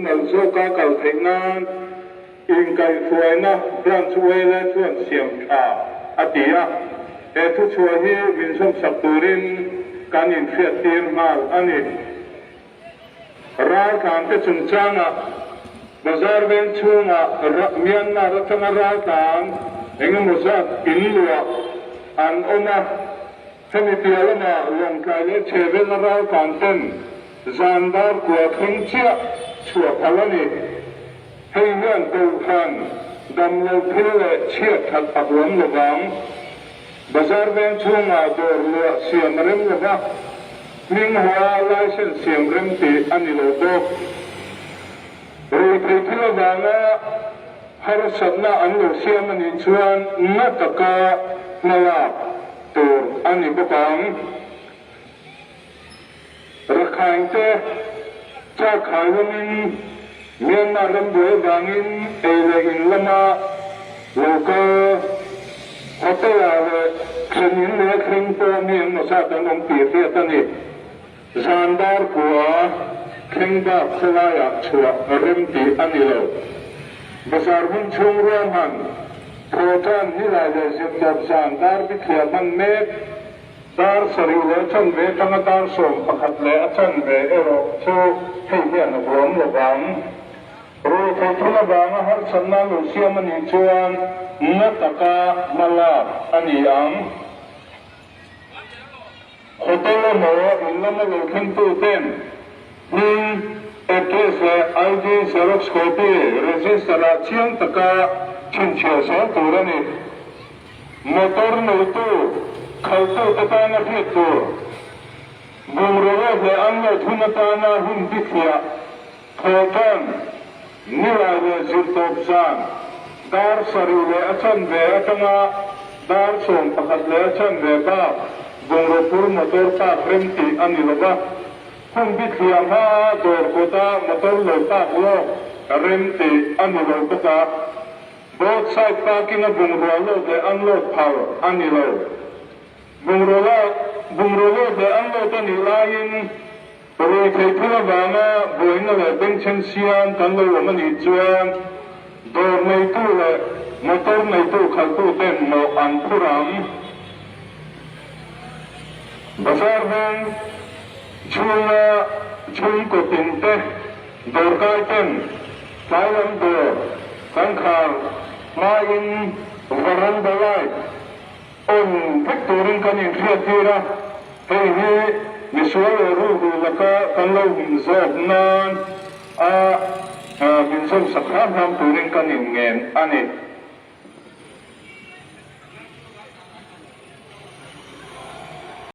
มันโซกาเก่าเทงนานอิงไก่ฟวยนะร่างช่วยและช่วยเสียมอาติยะทุกช่วยให้วินสมสับตูรินการอินเฟียตีนมาอันนี้ร้านการที่จุนจางบาซาร์เวนชูงเมียนนารัฐนาร้านการเองมุสับอินลัวอันอนะท่านที่อาลมาลงกายเลเชเวนร้านการเต้นจานดาร์กว่าทิ้งเชี่ยชัวพลันีให้เงื่อนตูขันดำเลพิเลเชี่ยทัดอับล้มระวังบาซาร์เวนชูงโดรเลือเสียมเริ่มระวังมิ่งหัวไล่เส้นเสียมเริ่มตีอันนี้โลโก้รูปที่พิลบานะฮาร์สันนาอันโลเสียมันอินชวนนัตกานาลาตัวอันนี้บุกังรักขังเตจะขายวันนี้เมียนมาเริ่มด้วยบางอินเอเลอินละมาโลกาฮัตยาเลครินินเลครินตัวเมียนมาซาตันองปีเทียตันนี้จานดาร์กัวคริงดาบสลายชัวเริ่มตีอันนี้เลยภาษาหุ่นชงร่วมหันโปรตันที่ลายเดือดจับจานดาร์บิเทียมันเมฆดาร์สริเลชันเวทังดาร์ส่งประคัดเลชันเวเอโรชูให้เมียนรวมระวังรู้ที่ทุลบางฮาร์สันนาลุเซียมันอิจวนนัตกามาลาอันนี้อังโคตรโมอินละมาลุขินตูเต็นนี่เอเกสไอดีเซโรสโคปีเรจิสตราเชียงตะกาชินเชียสองตัวนี้มอเตอร์นูตูเขาตู้ตะการนักพิจูบุมโรเลเดอันโนทุนตานาหุ่นดิเฟียโคตันนิลาเรจิตอบซานดาร์สริเลอชันเวอชังาดาร์ส่งประคัดเลอชันเวบ้าบุมโรปูร์มอเตอร์ตาเฟรมตีอันนี้ละบ้าหุ่นดิเฟียฮ่าโดร์โคตามอเตอร์โลตาโลเรมตีอันนี้ละบ้าboth side parking of Bumrolo the unload power anilo Bumrolo the unload ani lain pare kai phula bana boina le benchen sian tanlo mani chuan dor nei tu le motor nei tu khal tu ten mo an phuram bazar ben chung ko tinte dor kai ten kailam do kankharมาอินวารันดาไลอนพิกตูรินกันอินเทียตีระเฮ้ยมิสวารูหูลักกันเราบินซอบนานบินซอมสักครั้งทำตูรินกันอินเงินอันนี้